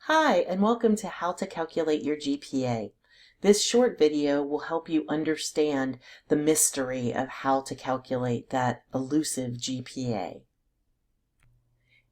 Hi, and welcome to How to Calculate Your GPA. This short video will help you understand the mystery of how to calculate that elusive GPA.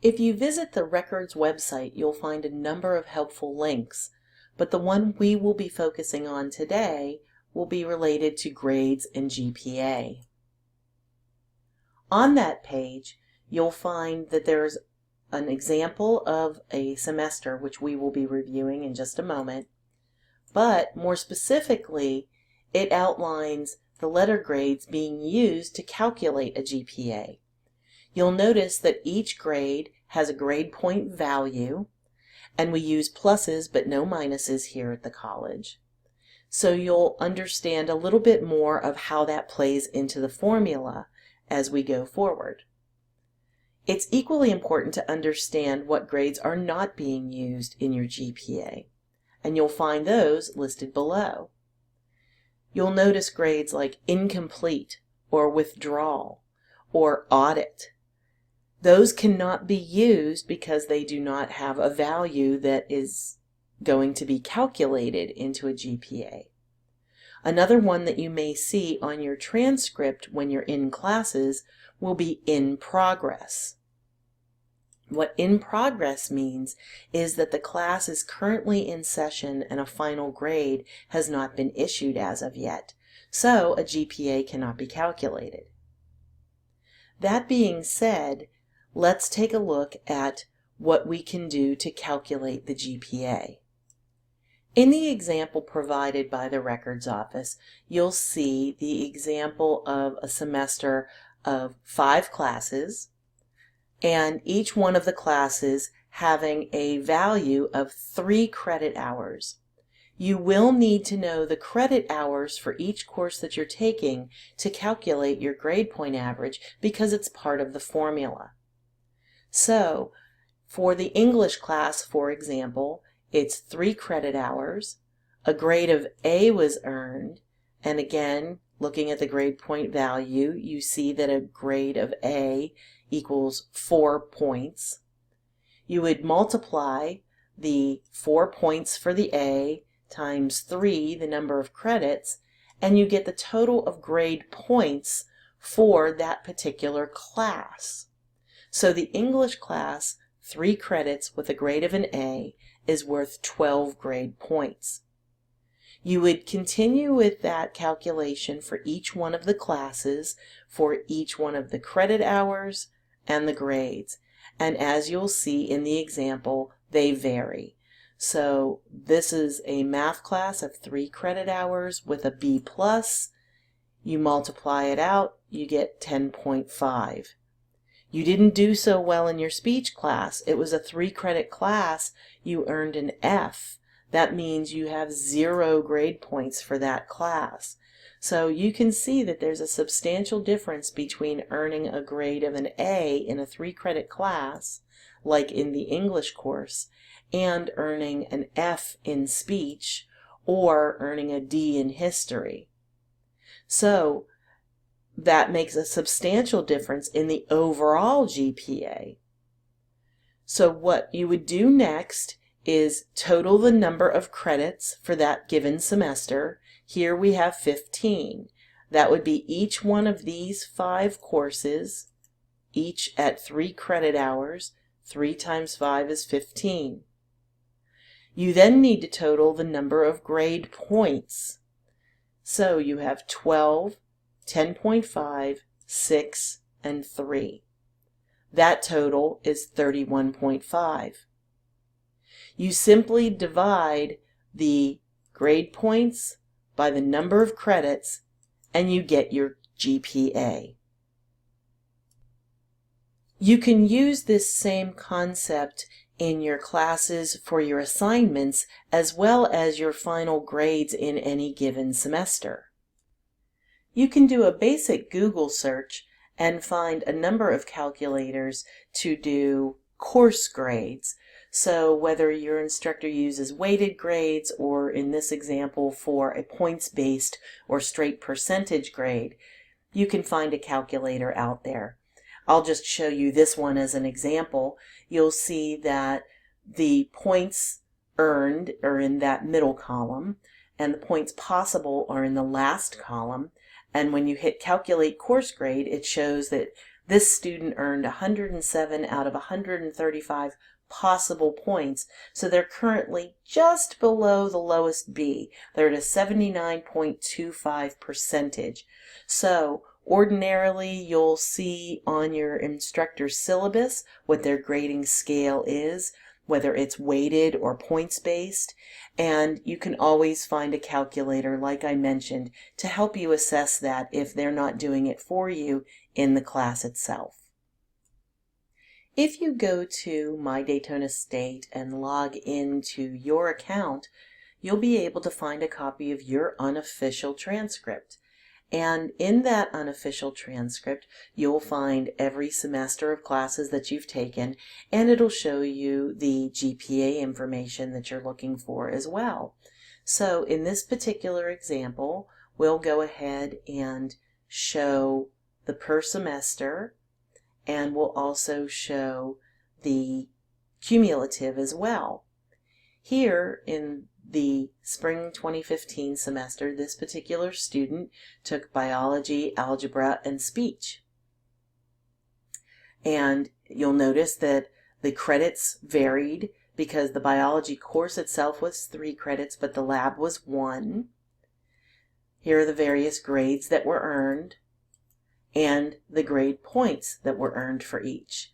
If you visit the Records website, you'll find a number of helpful links, but the one we will be focusing on today will be related to grades and GPA. On that page, you'll find that there's an example of a semester, which we will be reviewing in just a moment, but more specifically, it outlines the letter grades being used to calculate a GPA. You'll notice that each grade has a grade point value, and we use pluses but no minuses here at the college. So you'll understand a little bit more of how that plays into the formula as we go forward. It's equally important to understand what grades are not being used in your GPA, and you'll find those listed below. You'll notice grades like incomplete or withdrawal or audit. Those cannot be used because they do not have a value that is going to be calculated into a GPA. Another one that you may see on your transcript when you're in classes will be in progress. What in progress means is that the class is currently in session and a final grade has not been issued as of yet, so a GPA cannot be calculated. That being said, let's take a look at what we can do to calculate the GPA. In the example provided by the Records Office, you'll see the example of a semester of 5 classes, and each one of the classes having a value of 3 credit hours. You will need to know the credit hours for each course that you're taking to calculate your grade point average because it's part of the formula. So, for the English class, for example, it's 3 credit hours, a grade of A was earned, and again, looking at the grade point value, you see that a grade of A equals 4 points. You would multiply the 4 points for the A times 3, the number of credits, and you get the total of grade points for that particular class. So the English class, 3 credits with a grade of an A, is worth 12 grade points. You would continue with that calculation for each one of the classes, for each one of the credit hours, and the grades. And as you'll see in the example, they vary. So this is a math class of 3 credit hours with a B+. You multiply it out, you get 10.5. You didn't do so well in your speech class. It was a 3 credit class. You earned an F. That means you have 0 grade points for that class. So you can see that there's a substantial difference between earning a grade of an A in a 3 credit class, like in the English course, and earning an F in speech or earning a D in history. So that makes a substantial difference in the overall GPA. So what you would do next is total the number of credits for that given semester. Here we have 15. That would be each one of these 5 courses, each at 3 credit hours. 3 times 5 is 15. You then need to total the number of grade points. So you have 12, 10.5, 6, and 3. That total is 31.5. You simply divide the grade points by the number of credits and you get your GPA. You can use this same concept in your classes for your assignments as well as your final grades in any given semester. You can do a basic Google search and find a number of calculators to do course grades. So whether your instructor uses weighted grades or in this example for a points-based or straight percentage grade, you can find a calculator out there. I'll just show you this one as an example. You'll see that the points earned are in that middle column, and the points possible are in the last column. And when you hit calculate course grade, it shows that this student earned 107 out of 135 possible points. So they're currently just below the lowest B. They're at a 79.25 percentage. So ordinarily, you'll see on your instructor's syllabus what their grading scale is, whether it's weighted or points-based, and you can always find a calculator, like I mentioned, to help you assess that if they're not doing it for you in the class itself. If you go to My Daytona State and log into your account, you'll be able to find a copy of your unofficial transcript. And in that unofficial transcript, you'll find every semester of classes that you've taken, and it'll show you the GPA information that you're looking for as well. So in this particular example, we'll go ahead and show the per semester, and we'll also show the cumulative as well. Here in the spring 2015 semester, this particular student took biology, algebra, and speech. And you'll notice that the credits varied because the biology course itself was 3 credits, but the lab was 1. Here are the various grades that were earned and the grade points that were earned for each.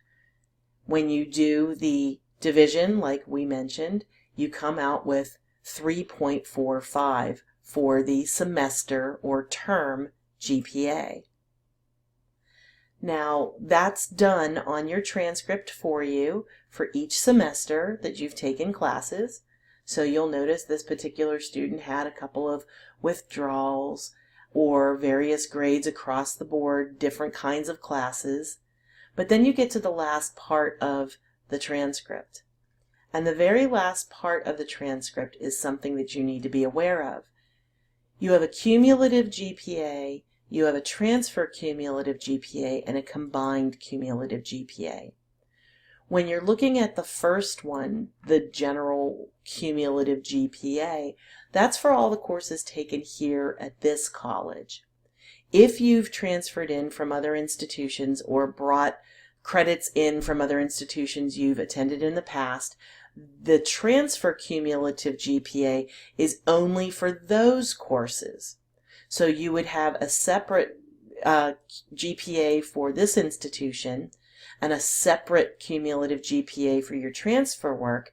When you do the division, like we mentioned, you come out with 3.45 for the semester or term GPA. Now, that's done on your transcript for you for each semester that you've taken classes. So you'll notice this particular student had a couple of withdrawals or various grades across the board, different kinds of classes. But then you get to the last part of the transcript. And the very last part of the transcript is something that you need to be aware of. You have a cumulative GPA, you have a transfer cumulative GPA, and a combined cumulative GPA. When you're looking at the first one, the general cumulative GPA, that's for all the courses taken here at this college. If you've transferred in from other institutions or brought credits in from other institutions you've attended in the past, the transfer cumulative GPA is only for those courses. So you would have a separate GPA for this institution and a separate cumulative GPA for your transfer work,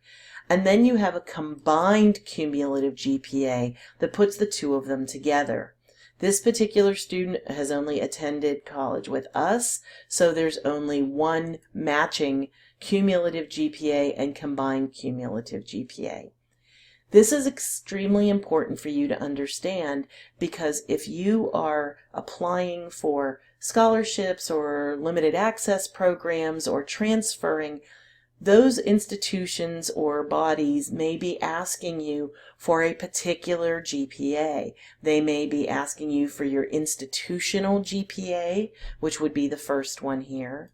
and then you have a combined cumulative GPA that puts the two of them together. This particular student has only attended college with us, so there's only one matching cumulative GPA and combined cumulative GPA. This is extremely important for you to understand, because if you are applying for scholarships or limited access programs or transferring, those institutions or bodies may be asking you for a particular GPA. They may be asking you for your institutional GPA, which would be the first one here,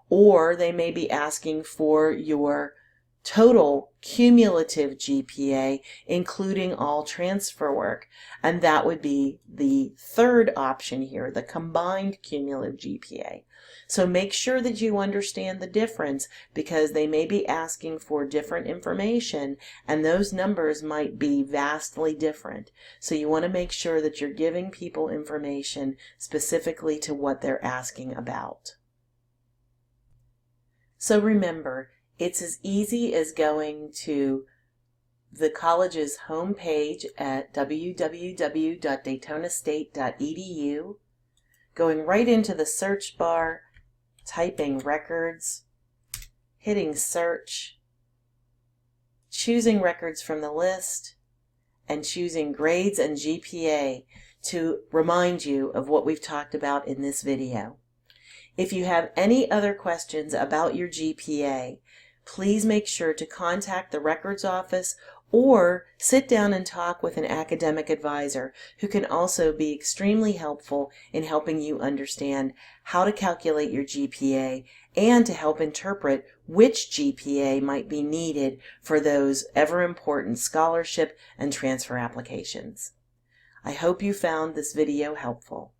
or they may be asking for your total cumulative GPA, including all transfer work, and that would be the third option here, the combined cumulative GPA. So make sure that you understand the difference, because they may be asking for different information and those numbers might be vastly different. So you want to make sure that you're giving people information specifically to what they're asking about. So remember, it's as easy as going to the college's homepage at www.daytonastate.edu, going right into the search bar, typing records, hitting search, choosing records from the list, and choosing grades and GPA to remind you of what we've talked about in this video. If you have any other questions about your GPA, please make sure to contact the records office or sit down and talk with an academic advisor who can also be extremely helpful in helping you understand how to calculate your GPA and to help interpret which GPA might be needed for those ever-important scholarship and transfer applications. I hope you found this video helpful.